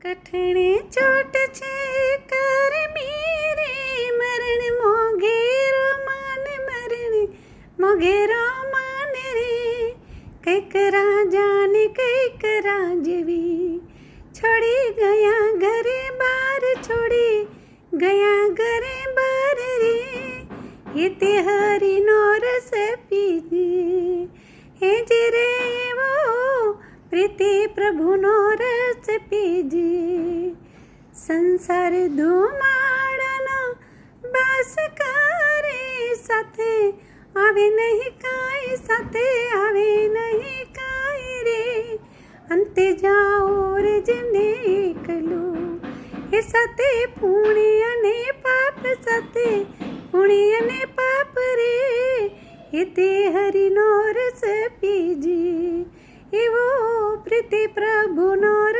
કઠણે ચોટ છે કરમી રે મરણ મોઘેરો માન મરણ મોઘેરો માન રે કઈક રાજાને કઈક રાજવી છોડી ગયા ઘરે બાર છોડી ગયા ઘરે બાર રે એ તે હરિનો રસ પીજે હે જે રે એવો પ્રીતિ પ્રભુનો રસ પીજે સંસાર ધુમાડાનો બાસ કરે સાથે આવે નહીં કાંઈ સાથે આવે નહીં કાંઈ રે અંતે જાઓ રે જેને એકલો એ સાથે પુણ્ય અને પાપ સાથે પુણ્ય અને પાપ રે એ તે હરિનો રસ પીજે એવો પ્રીતિ પ્રભુનો રસ